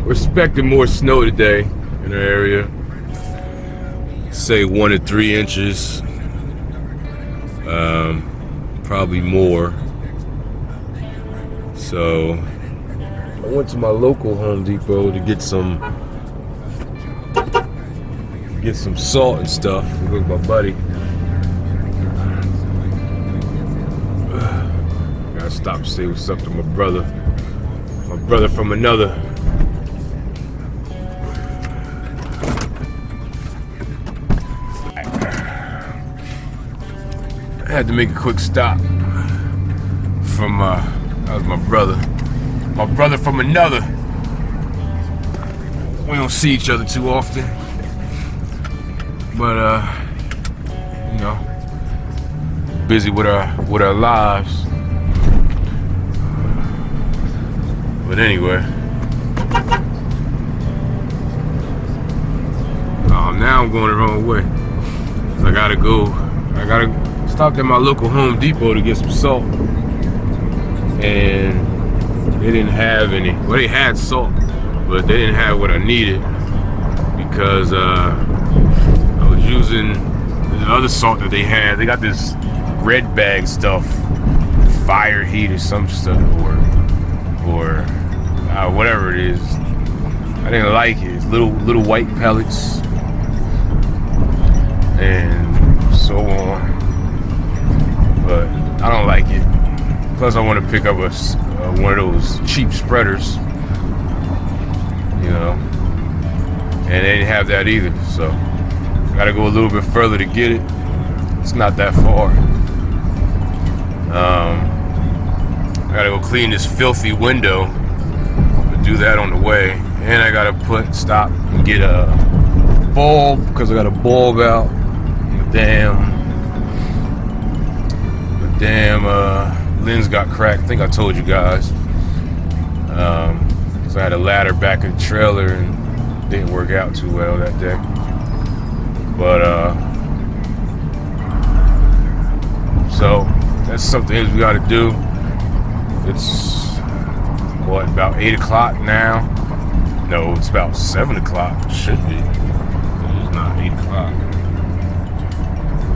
We're expecting more snow today in our area. Say 1 to 3 inches. Probably more. So I went to my local Home Depot to get some salt and stuff with my buddy. Gotta stop and say what's up to my brother from another. I had to make a quick stop from that was my brother from another. We don't see each other too often, but you know, busy with our lives. But anyway, now I'm going the wrong way. I gotta stop at my local Home Depot to get some salt, and they didn't have any. Well, they had salt, but they didn't have what I needed because I was using the other salt that they had. They got this red bag stuff, fire heat or some stuff, or whatever it is. I didn't like it. It's little white pellets and so on. But I don't like it. Plus, I want to pick up one of those cheap spreaders, you know, and they didn't have that either. So, got to go a little bit further to get it. It's not that far. I got to go clean this filthy window. I'll do that on the way, and I got to stop and get a bulb because I got a bulb out. Damn lens got cracked. I think I told you guys. So I had a ladder back in the trailer and didn't work out too well that day. But so that's something we got to do. It's what, about 8 o'clock now? No, it's about 7 o'clock. It should be. It's not 8 o'clock.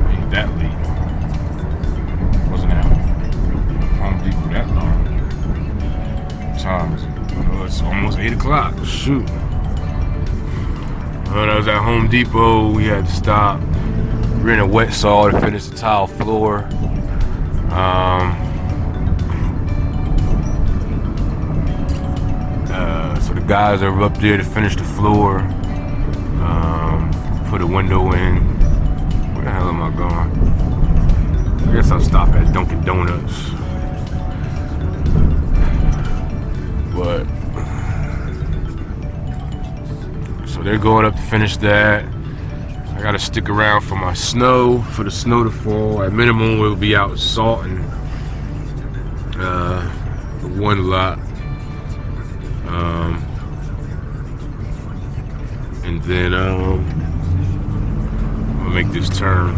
Ain't that late. Wasn't at Home Depot that long. Times. Well, it's almost 8 o'clock. Shoot. When I was at Home Depot, we had to stop. We're in a wet saw to finish the tile floor. So the guys are up there to finish the floor. Put a window in. Where the hell am I going? I guess I'll stop at Dunkin' Donuts. But so they're going up to finish that. I gotta stick around for my snow, for the snow to fall. At minimum, we'll be out salting the one lot. And then I'll make this turn.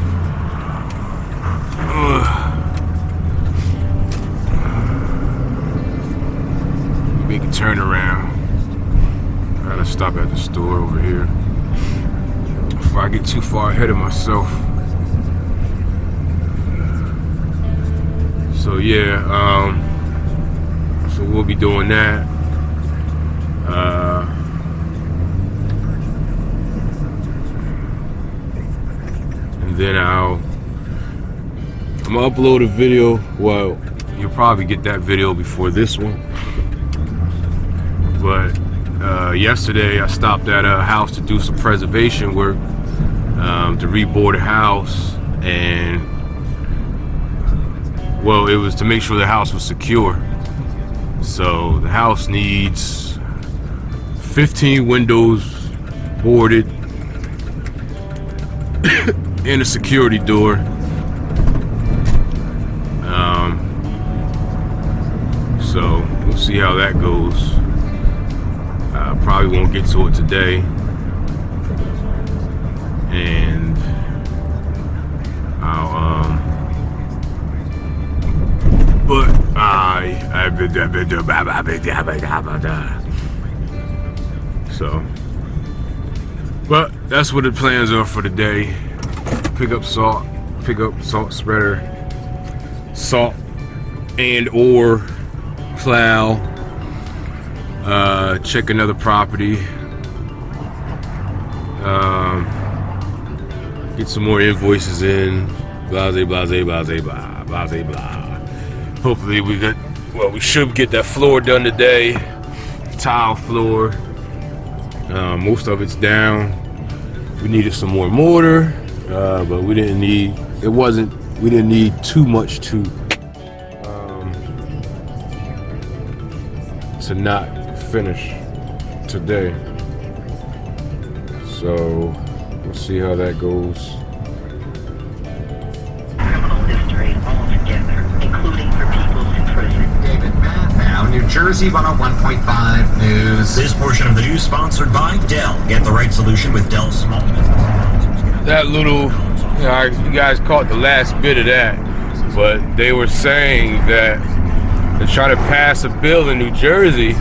Make a turn around. I gotta stop at the store over here before I get too far ahead of myself. So yeah, so we'll be doing that. And then I'm gonna upload a video. Well, you'll probably get that video before this one. But yesterday I stopped at a house to do some preservation work, to reboard a house, and well, it was to make sure the house was secure. So the house needs 15 windows boarded and a security door. So we'll see how that goes. Probably won't get to it today, and I'll So, but that's what the plans are for the day. Pick up salt spreader, salt and or plow, check another property, get some more invoices in, blase, blase, blase, blah, blase, blah. Hopefully we should get that floor done today, tile floor. Most of it's down. We needed some more mortar, but we didn't need too much to not finish today. So we'll see how that goes. Criminal history altogether, including for people in prison. David Manhow, New Jersey 101.5 News. This portion of the news sponsored by Dell. Get the right solution with Dell Small Business. That little, you guys caught the last bit of that, but they were saying that they're trying to pass a bill in New Jersey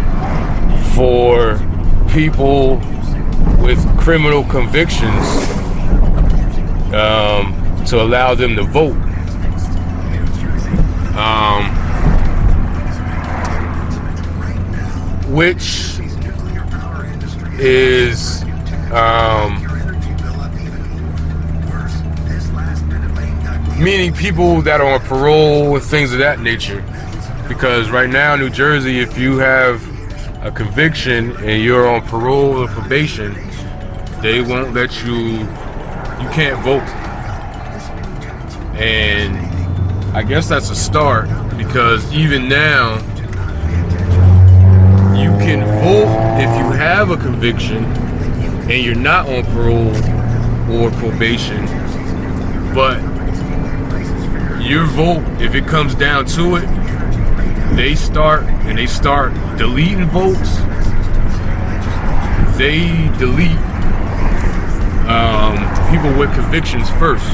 for people with criminal convictions to allow them to vote. Which is meaning people that are on parole and things of that nature. Because right now in New Jersey, if you have a conviction and you're on parole or probation, they won't let you can't vote. And I guess that's a start, because even now you can vote if you have a conviction and you're not on parole or probation, but your vote, if it comes down to it, they start deleting votes. They delete people with convictions first,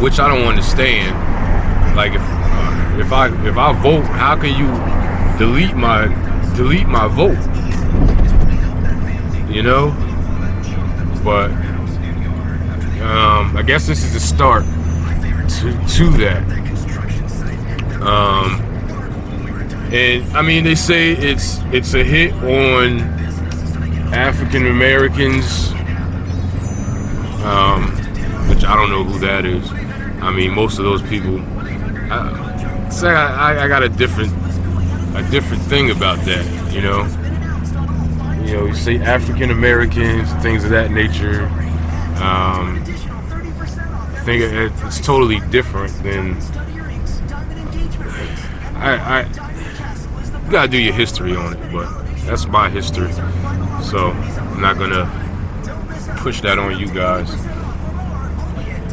which I don't understand. Like if I vote, how can you delete my vote? You know? But I guess this is the start to that. And I mean, they say it's a hit on African Americans, which I don't know who that is. I mean, most of those people. I got a different thing about that. You know, you say African Americans, things of that nature. I think it's totally different than. You gotta do your history on it, but that's my history, so I'm not gonna push that on you guys.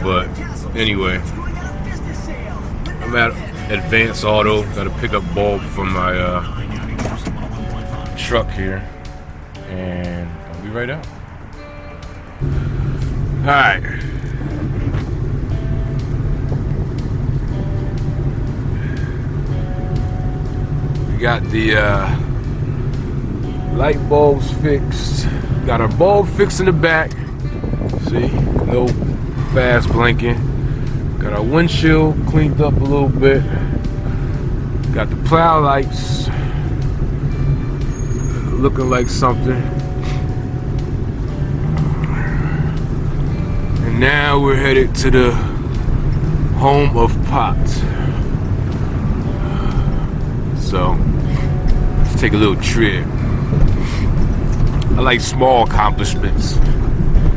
But anyway, I'm at Advance Auto. Gotta pick up bulb from my truck here, and I'll be right out. All right. Got the light bulbs fixed. Got our bulb fixed in the back. See, no fast blinking. Got our windshield cleaned up a little bit. Got the plow lights looking like something. And now we're headed to the home of Pops. So let's take a little trip. I like small accomplishments.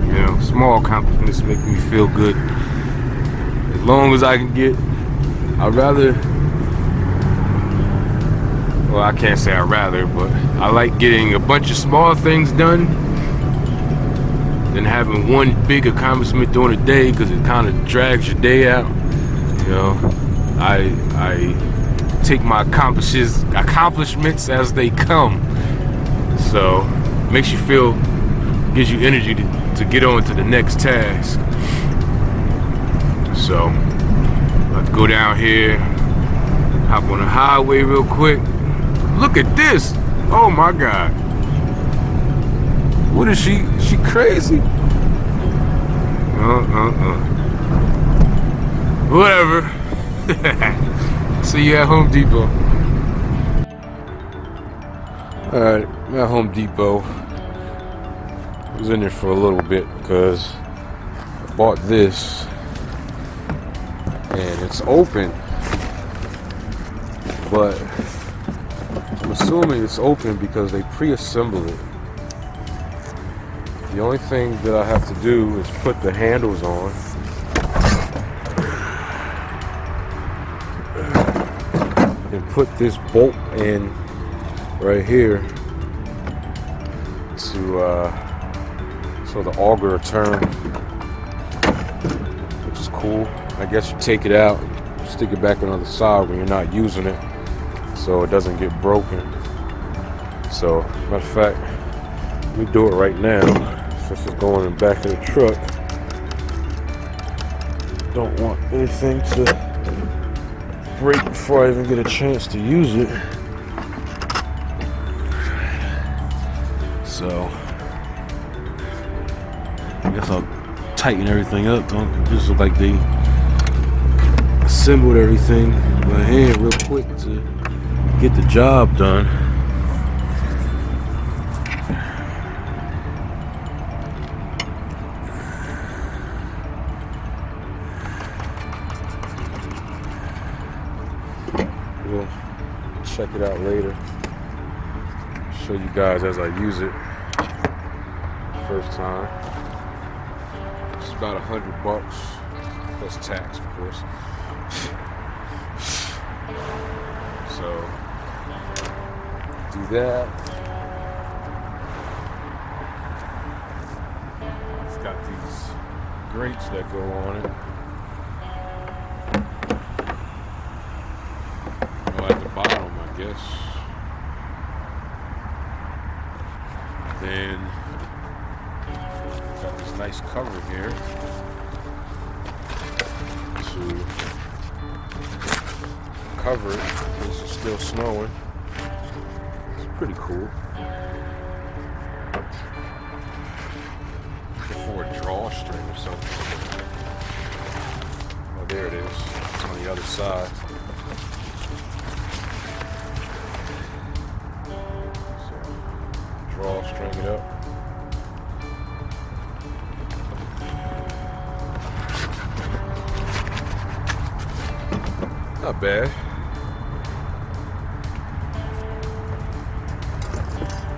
You know, small accomplishments make me feel good. As long as I can get, I'd rather, well, I can't say I'd rather, but I like getting a bunch of small things done than having one big accomplishment during the day, because it kind of drags your day out. You know, I take my accomplishments as they come. So makes you feel, gives you energy to get on to the next task. So let's go down here, hop on the highway real quick. Look at this. Oh my God. What is she? She crazy? Whatever. See you at Home Depot. Alright, I'm at Home Depot. I was in there for a little bit because I bought this and it's open, but I'm assuming it's open because they pre-assemble it. The only thing that I have to do is put the handles on and put this bolt in right here to so the auger will turn, which is cool. I guess you take it out, stick it back on the other side when you're not using it so it doesn't get broken. So matter of fact, let me do it right now since it's going in the back of the truck. Don't want anything to break before I even get a chance to use it. So I guess I'll tighten everything up. Don't just look like they assembled everything by hand real quick to get the job done. We'll check it out later. Show you guys as I use it. First time. It's about $100 plus tax, of course. So do that. It's got these grates that go on it. At the bottom, I guess. Then got this nice cover here to cover it because it's still snowing. It's pretty cool. For a drawstring or something. Oh, there it is. It's on the other side. String it up. Not bad.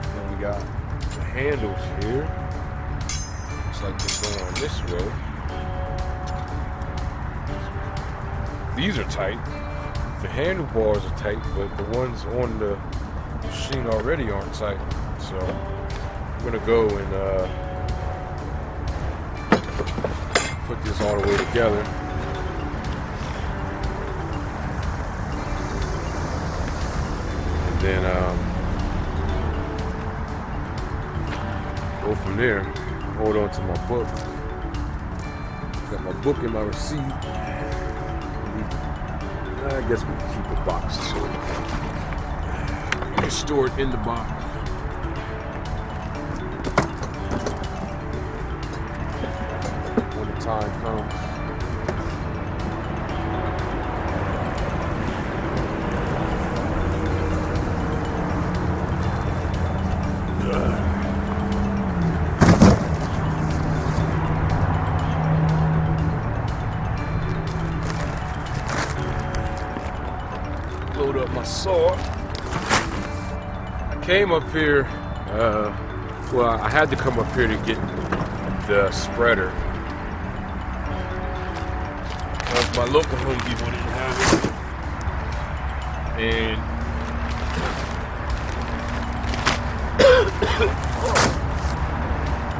Then we got the handles here. Looks like they're going this way. These are tight. The handlebars are tight, but the ones on the machine already aren't tight. So I'm gonna go and put this all the way together. And then go from there. Hold on to my book. Got my book and my receipt. I guess we can keep the box so we can store it in the box. Time comes. Load up my saw. I came up here, well, I had to come up here to get the spreader. My local Home Depot didn't have it, and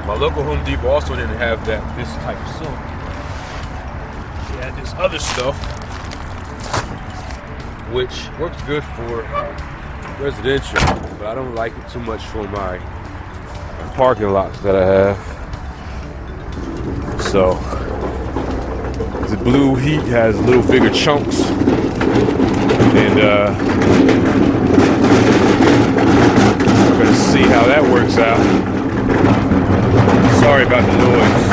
my local Home Depot also didn't have this type of saw. They had this other stuff, which works good for residential, but I don't like it too much for my parking lots that I have. So the blue heat has little bigger chunks, and we're gonna see how that works out. sorry about the noise.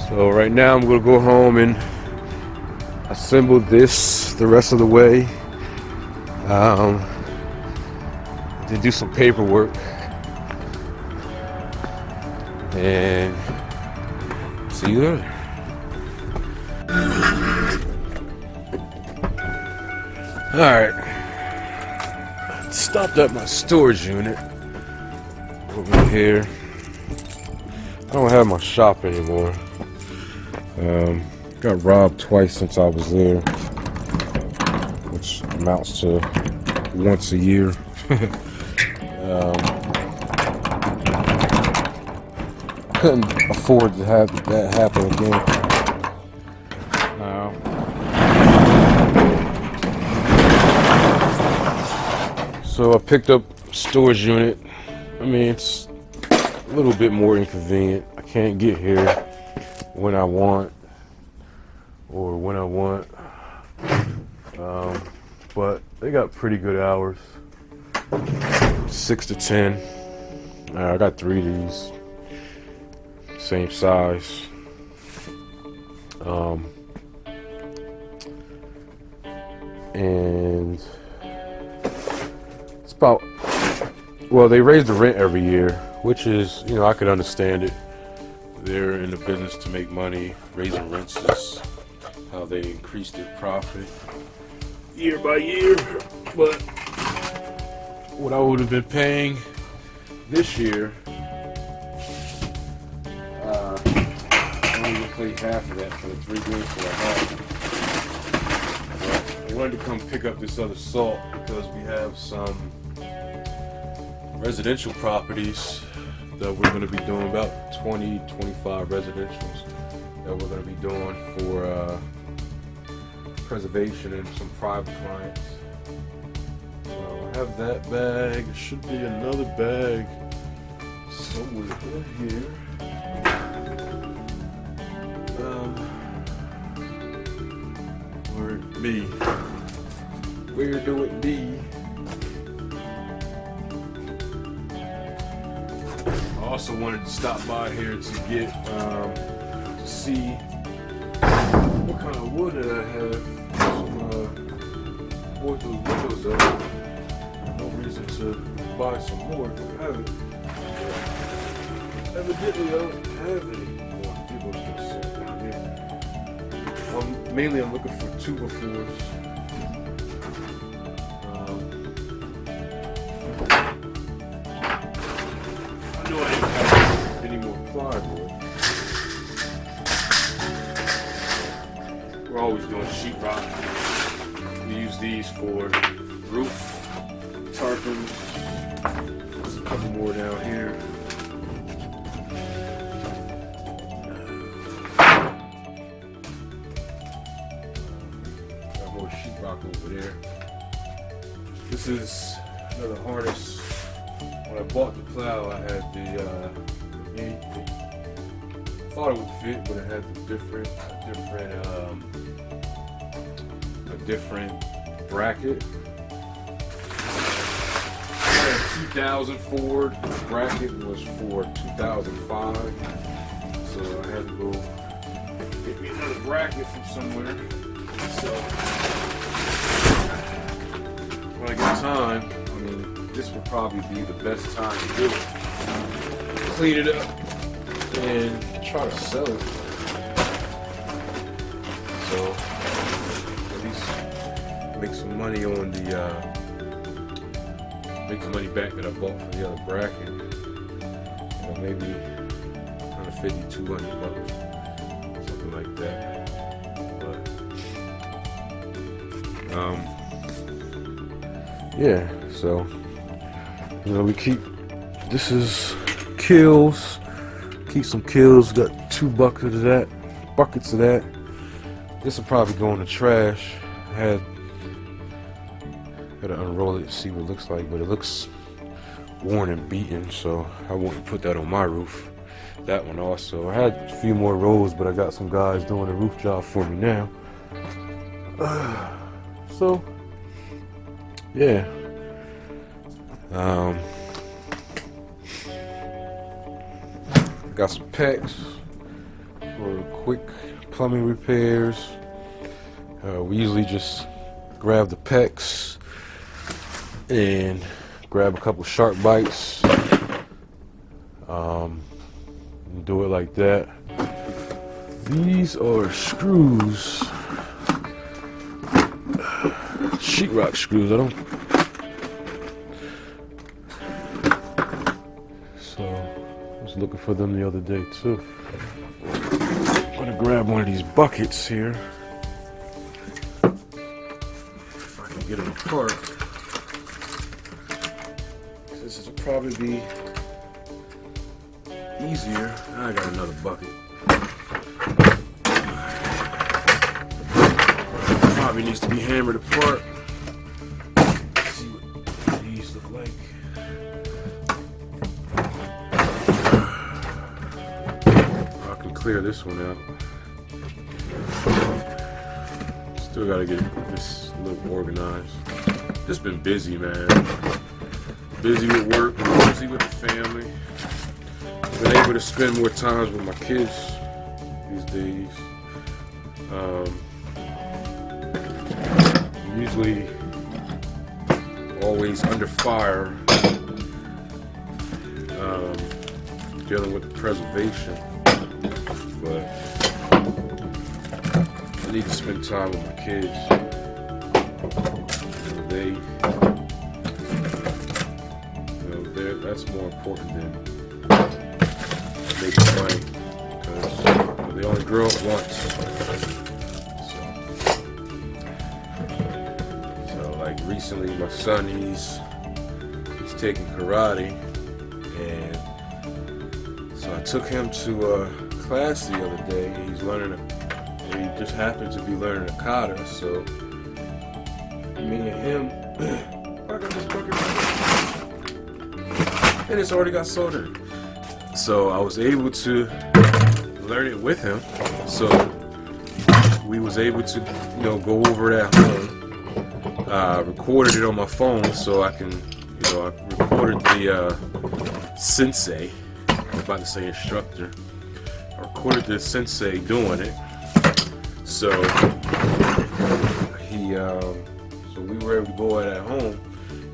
So right now I'm gonna go home and assemble this the rest of the way. Then do some paperwork and see you later. Alright, stopped at my storage unit over here. I don't have my shop anymore. Got robbed twice since I was there, which amounts to once a year. Couldn't afford to have that happen again. So I picked up a storage unit. I mean, it's a little bit more inconvenient. I can't get here when I want or when I want. But they got pretty good hours. 6 to 10. I got 3 of these. Same size. And it's about, well, they raise the rent every year, which is, you know, I could understand it. They're in the business to make money. Raising rents is how they increase their profit year by year. But what I would have been paying this year, I only would pay half of that for the 3 games that I had. But I wanted to come pick up this other salt because we have some residential properties that we're going to be doing, about 20-25 residentials that we're going to be doing for preservation and some private clients. So I have that bag. There should be another bag somewhere in here. Where it be? Where do it be? I also wanted to stop by here to get to see what kind of wood that I have. Board those windows up. No reason to buy some more if I have it. But evidently I don't have any more. People are just sitting down here. Mainly I'm looking for 2x4s. I know I didn't have any more plywood. We're always doing sheetrock. We use these for roof tarpons. There's a couple more down here. Got more sheetrock over there. This is another harness. When I bought the plow, I had the yank. I thought it would fit, but it had the different bracket. I had a 2000 Ford. The bracket was for 2005, so I had to go get me another bracket from somewhere. So when I get time, I mean, this would probably be the best time to do it. Clean it up and try to sell it. So at least make some money on the make some money back that I bought for the other bracket. You know, maybe $150-200, something like that. But yeah, so you know, we keep, this is kills, keep some kills. Got 2 buckets of that. This will probably go in the trash. I gotta unroll it to see what it looks like, but it looks worn and beaten, so I wouldn't put that on my roof. That one also. I had a few more rolls, but I got some guys doing the roof job for me now. So yeah, got some packs for quick plumbing repairs. We usually just grab the pecs and grab a couple sharp bites, and do it like that. These are screws, sheetrock screws. So I was looking for them the other day too. I'm gonna grab one of these buckets here. If I can get them apart. This will probably be easier. I got another bucket. Probably needs to be hammered apart. Let's see what these look like. I can clear this one out. Still gotta get this a little organized. Just been busy, man. Busy with work, busy with the family. Been able to spend more time with my kids these days. Usually always under fire, dealing with the preservation, but I need to spend time with my kids. That's more important than making money, because they only grow up once. So like recently, my son, he's taking karate, and so I took him to a class the other day. He's learning, he just happened to be learning a kata. So me and him, I got this bucket. And it's already got solder in it. So I was able to learn it with him. So we was able to, go over it at home. Recorded it on my phone so I can, I recorded the sensei. I was about to say instructor. I recorded the sensei doing it. So so we were able to go at home,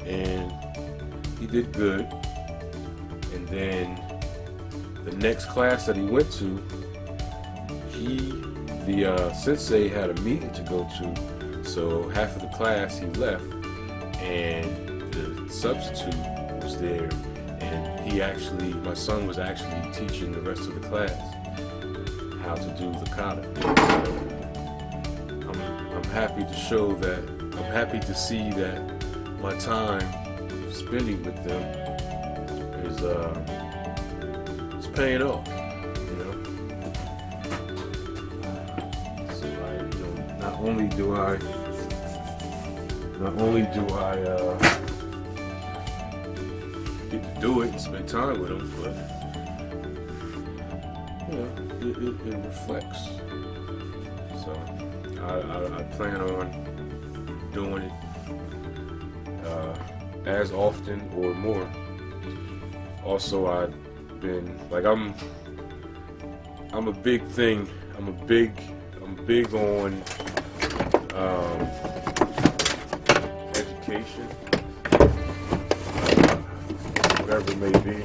and he did good. And then the next class that he went to, the sensei had a meeting to go to, so half of the class he left, and the substitute was there, and my son was actually teaching the rest of the class how to do the kata. So I'm happy to show that, I'm happy to see that my time spending with them it's paying off, So not only do I get to do it and spend time with them, but it reflects. So I plan on doing it as often or more. Also, I've been I'm a big on education, whatever it may be,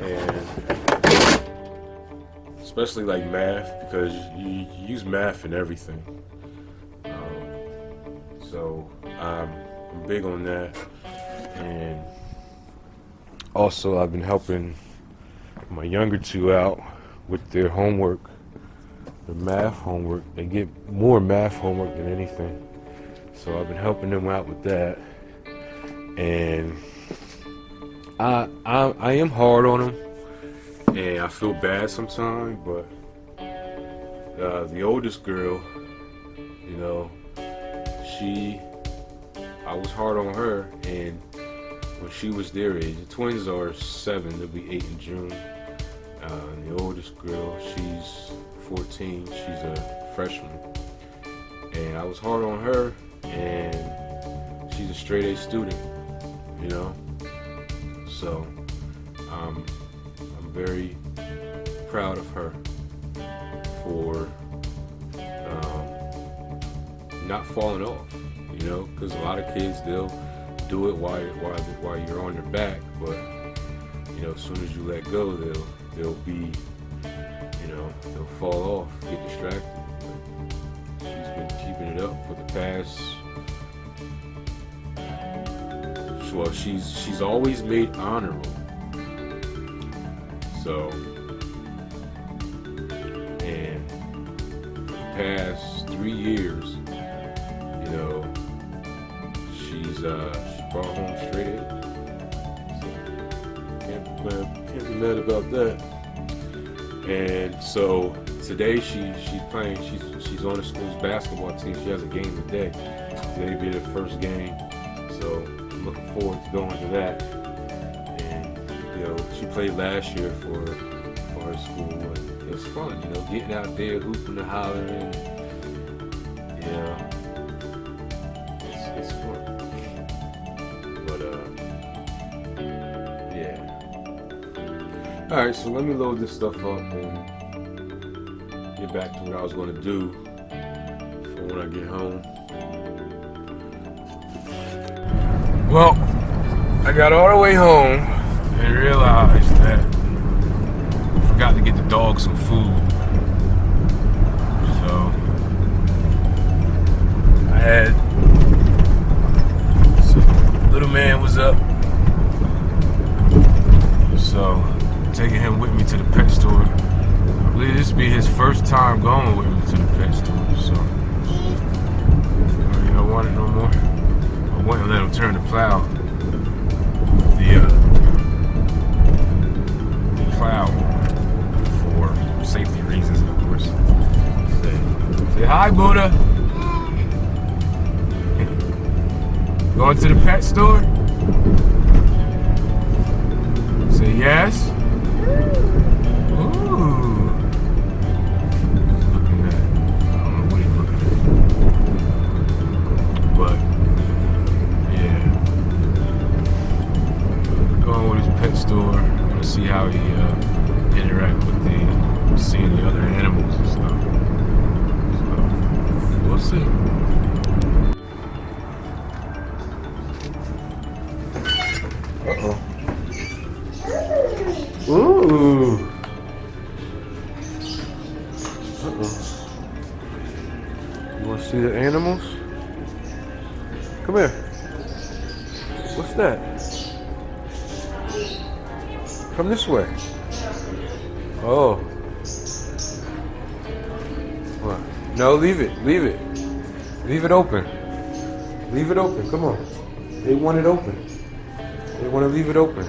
and especially like math, because you use math in everything. So I'm big on that, and also I've been helping my younger two out with their homework, their math homework. They get more math homework than anything, so I've been helping them out with that. And I am hard on them, and I feel bad sometimes, but the oldest girl, I was hard on her, and when she was their age, the twins are 7, they'll be 8 in June. The oldest girl, she's 14, she's a freshman, And I was hard on her, and she's a straight A student, you know. So I'm very proud of her for not falling off, you know, because a lot of kids, they'll do it while you're on your back, but you know, as soon as you let go, they'll be, you know, they'll fall off, get distracted. But she's been keeping it up for the past. Well, she's always made honor roll. So, and for the past 3 years, you know, she brought home straight A. So can't be mad about that. And so today she's playing. She's on the school's basketball team. She has a game today. Today will be the first game. So I'm looking forward to going to that. And you know, she played last year for her school. And it was fun, you know, getting out there, hooping and hollering. Yeah, it's fun. But yeah. All right, so let me load this stuff up and get back to what I was going to do for when I get home. Well, I got all the way home and realized that I forgot to get the dog some food. So I had, little man was up, so taking him with me to the pet store. I believe this will be his first time going with me to the pet store, so you don't want it no more. I wouldn't let him turn the plow. The plow for safety reasons, of course. Say hi, Buddha. Going to the pet store? Say yes. Ooh. He's looking at, I don't know what he's looking at. But yeah. Going with his pet store. I'm gonna see how he interact with seeing the other animals and stuff. So we'll see. Uh-oh. Ooh. Uh-oh. You want to see the animals? Come here. What's that? Come this way. Oh. What? No, leave it. Leave it. Leave it open. Leave it open. Come on. They want it open. They want to leave it open.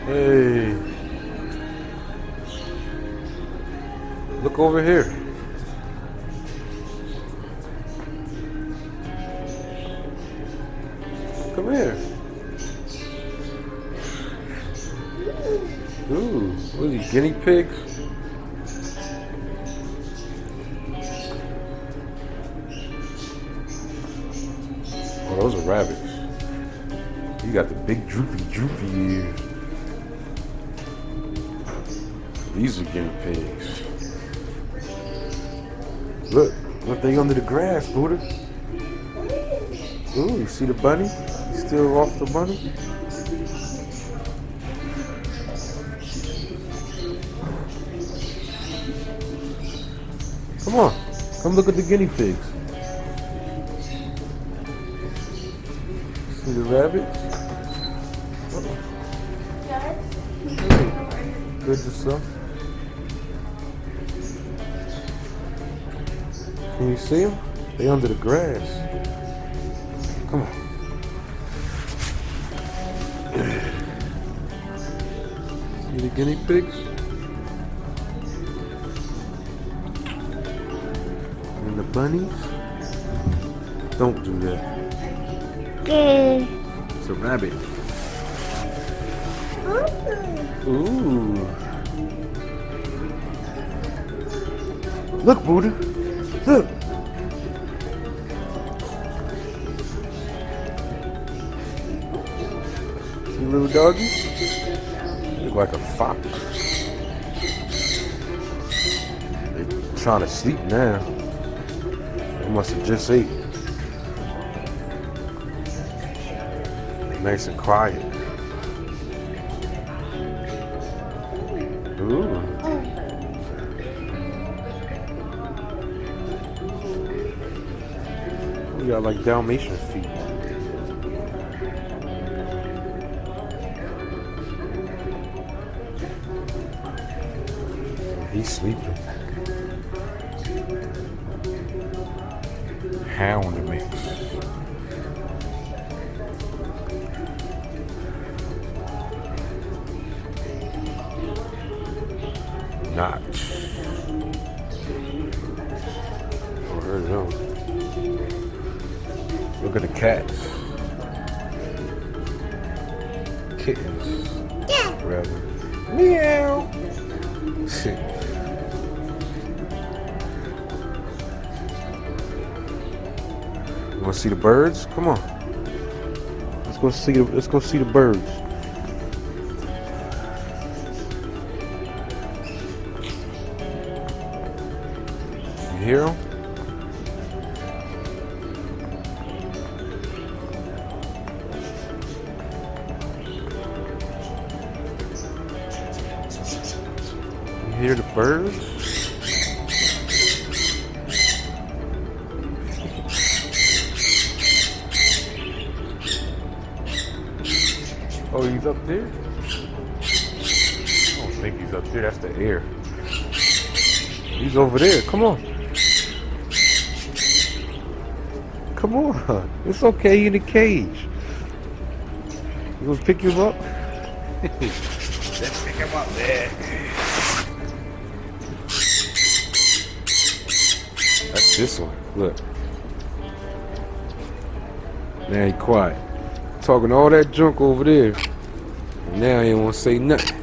Hey. Look over here. Come here. Ooh, what are these, guinea pigs? Oh, those are rabbits. You got the big droopy ears. These are guinea pigs. Look, they under the grass, Buddha. Ooh, you see the bunny? He's still off the bunny? Come on, come look at the guinea pigs. See the rabbits? Hey, good to see. Can you see them? They under the grass. Come on. See the guinea pigs? And the bunnies? Don't do that. Okay. It's a rabbit. Ooh. Look, Buddha. Look. See, little doggy? Look like a fox. They're trying to sleep now. They must have just ate. Nice and quiet. Ooh. We got like Dalmatian feet. He's sleeping. Hounding me. Not. Oh, there you go. Look at the cats. Kittens. Yeah. Rather. Meow. You want to see the birds? Come on. Let's go see the birds. You hear them? You hear the birds? Oh, he's up there? I don't think he's up there. That's the air. He's over there. Come on. Come on. It's okay. You're in the cage. You gonna pick him up? Let's pick him up there. That's this one. Look. Now he quiet. Talking all that junk over there. And now he don't want to say nothing.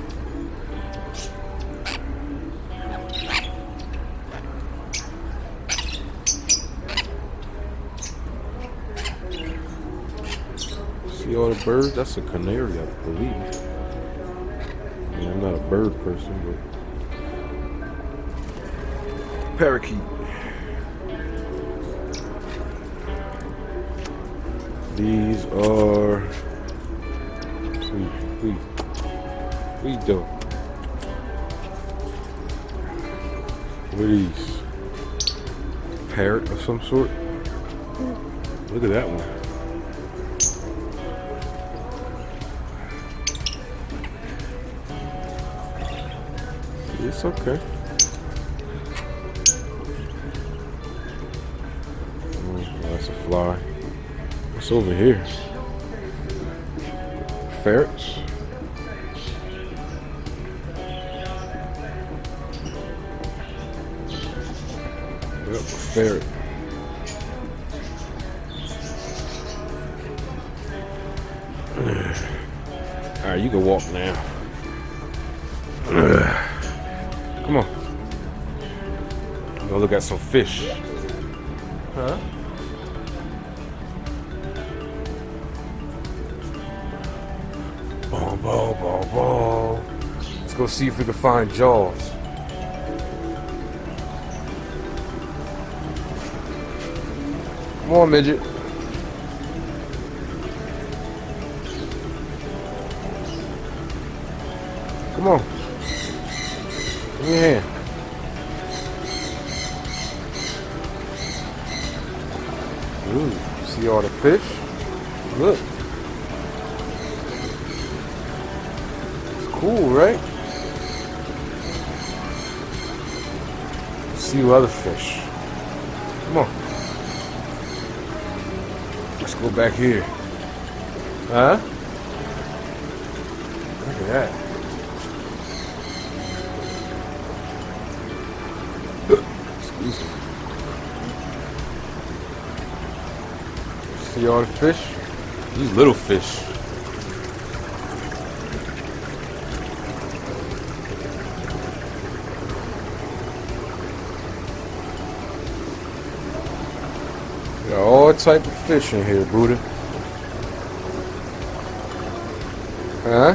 See all the birds? That's a canary, I believe. I mean, I'm not a bird person, but parakeet. These are we do. What are these? Parrot of some sort? Look at that one. It's okay. Oh, that's a fly. What's over here? Ferrets? Yep, ferret. Alright, you can walk now. Come on. Go look at some fish. Huh? Ball. Let's go see if we can find Jaws. Come on, midget. Come on. Give me your hand. Ooh, see all the fish? Look. Cool, right? See what other fish. Come on. Let's go back here. Huh? Look at that. Excuse me. See all the fish? These little fish. all type of fish in here, Buddha. Huh?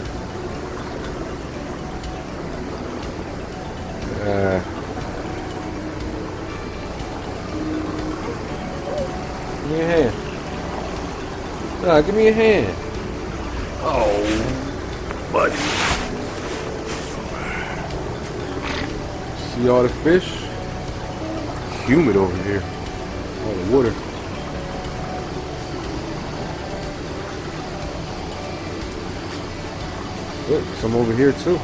Give me a hand. Give me a hand. Oh, buddy. See all the fish? It's humid over here. All the water. Look, some over here too.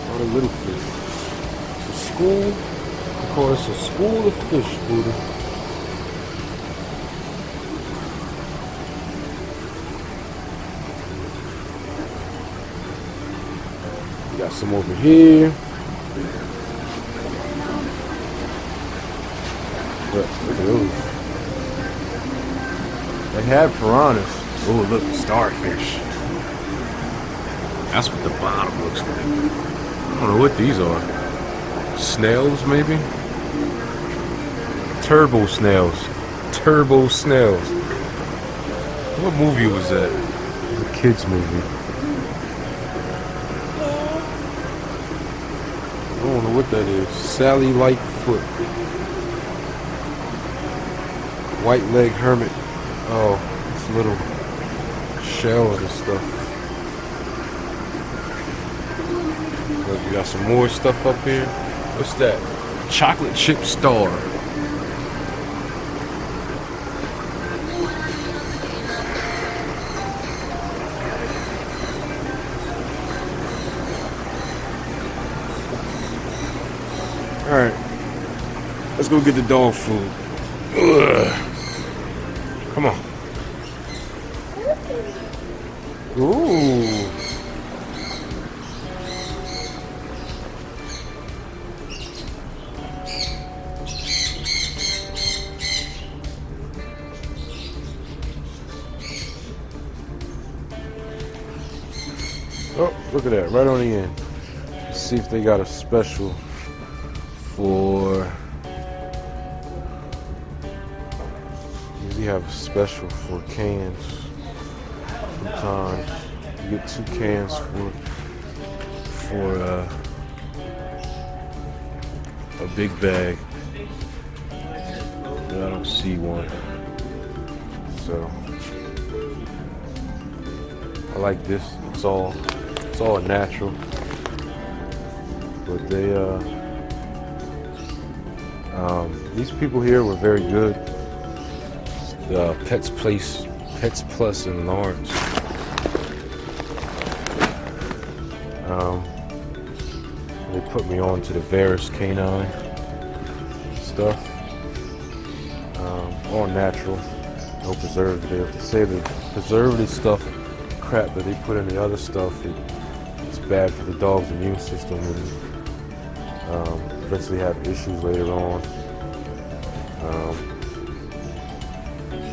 All the little fish. It's a school. I call this a school of fish, Buddha. Got some over here. Look at those. They have piranhas. Oh, look, starfish. That's what the bottom looks like. I don't know what these are. Snails, maybe? Turbo snails. Turbo snails. What movie was that? A kid's movie. I don't know what that is. Sally Lightfoot. White leg hermit. Oh, it's a little shell and stuff. Look, we got some more stuff up here. What's that? Chocolate chip star. Alright. Let's go get the dog food. Ugh. Come on. Ooh. Oh, look at that, right on the end. Let's see if they got a special for... We have a special for cans. Sometimes you get 2 cans for a big bag. But I don't see one. So I like this. It's all natural. But they these people here were very good. Pets Plus in Lawrence. They put me on to the Varus canine stuff. All natural, no preservative. They say the preservative stuff, crap that they put in the other stuff, it's bad for the dog's immune system and eventually have issues later on.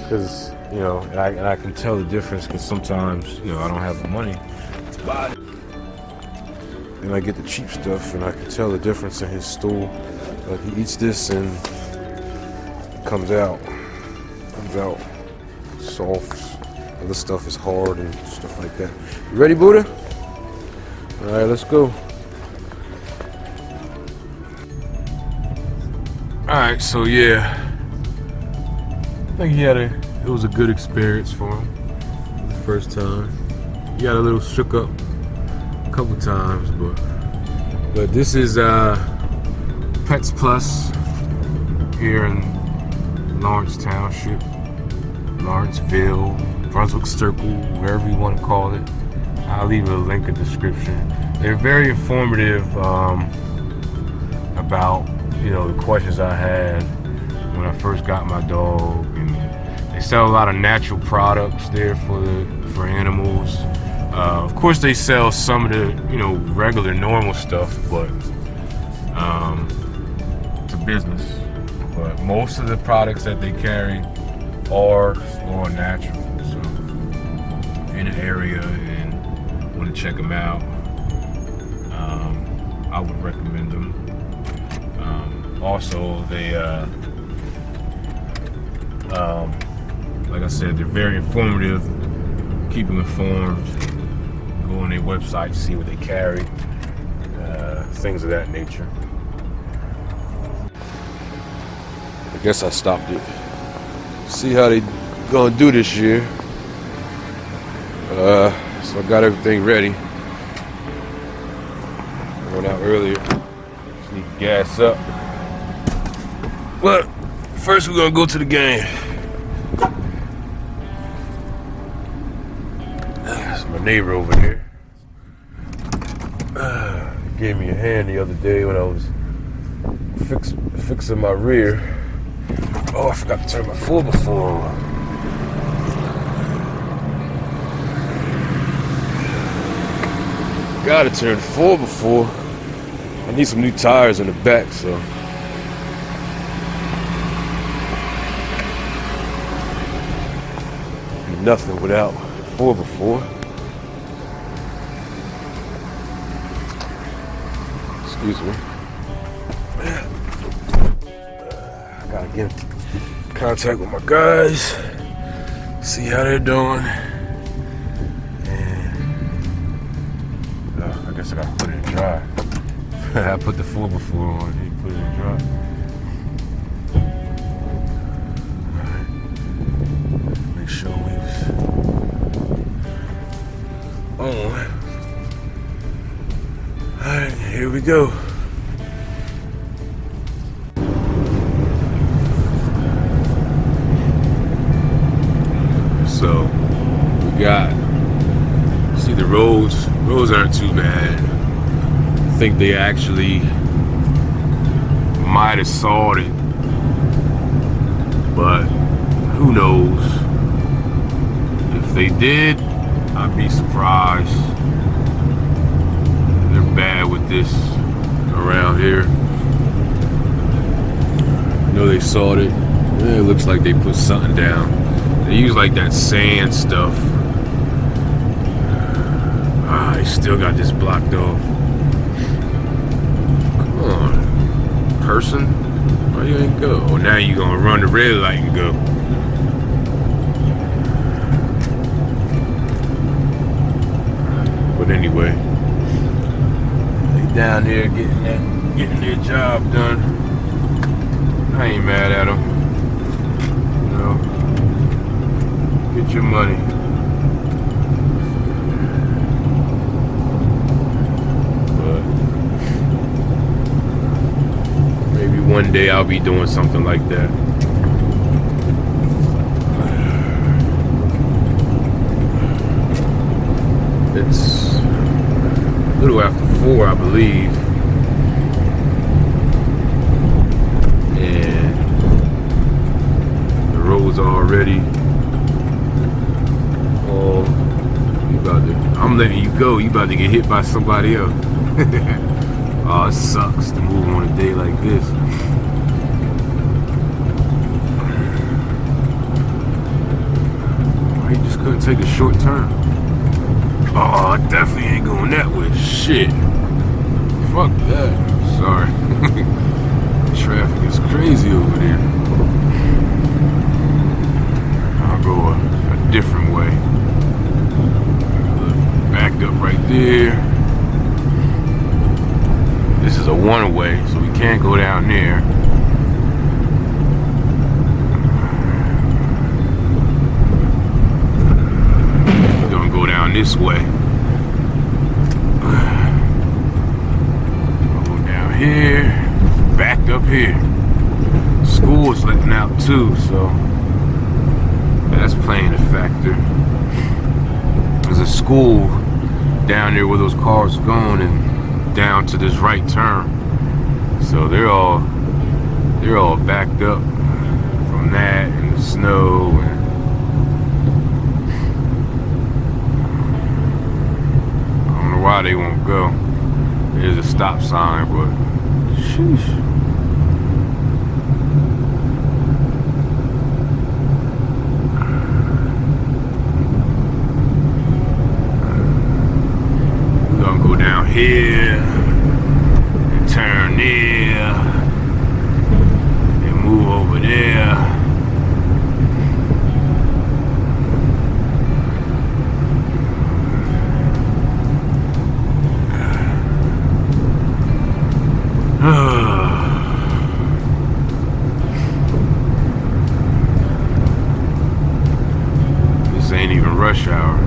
Because and I can tell the difference because sometimes I don't have the money to buy it, and I get the cheap stuff, and I can tell the difference in his stool. Like he eats this and it comes out soft. Other stuff is hard and stuff like that. You ready, Buddha? All right, let's go. All right, so yeah. I think it was a good experience for him the first time. He got a little shook up a couple times, but this is Pets Plus here in Lawrence Township, Lawrenceville, Brunswick Circle, wherever you want to call it. I'll leave a link in the description. They're very informative about the questions I had when I first got my dog, and they sell a lot of natural products there for animals. Of course, they sell some of the regular normal stuff, but it's a business. But most of the products that they carry are all natural. So if you're in the area and want to check them out, I would recommend them. Also, they Like I said, they're very informative. Keep them informed. Go on their website, see what they carry, things of that nature. I guess I stopped it. See how they gonna do this year. So I got everything ready. I went out earlier. Just need to gas up. But first we're gonna go to the game. That's my neighbor over there. Gave me a hand the other day when I was fixing my rear. Oh, I forgot to turn my 4x4 on. Gotta turn 4x4. I need some new tires in the back, so. Nothing without 4x4. Excuse me. I gotta get in contact with my guys, see how they're doing. I guess I gotta put it in dry. I put the 4x4 on, he put it in dry. Alright. Make sure we's on. Alright, here we go. So, we got, see the roads aren't too bad. I think they actually might have sawed it, but who knows? If they did, I'd be surprised. They're bad with this around here. I know they sawed it. It looks like they put something down. They use like that sand stuff. They still got this blocked off. Come on, person. Why you ain't go? Oh, now you gonna run the red light and go. But anyway, they down there getting their job done. I ain't mad at them. You know, get your money. One day I'll be doing something like that. It's a little after 4, I believe. And the roads are already all, I'm letting you go. You about to get hit by somebody else. Oh, it sucks to move on a day like this. You just couldn't take a short turn. Oh, I definitely ain't going that way. Shit. Fuck that. Sorry. Traffic is crazy over there. I'll go a different way. Backed up right there. This is a one-way, so we can't go down there. We're gonna go down this way. Go down here, backed up here. School's letting out too, so that's playing a factor. There's a school down there where those cars are going, and down to this right turn, so they're all backed up from that and the snow. And I don't know why they won't go. There's a stop sign, but sheesh. We're gonna go down here and turn there and move over there. This ain't even rush hour.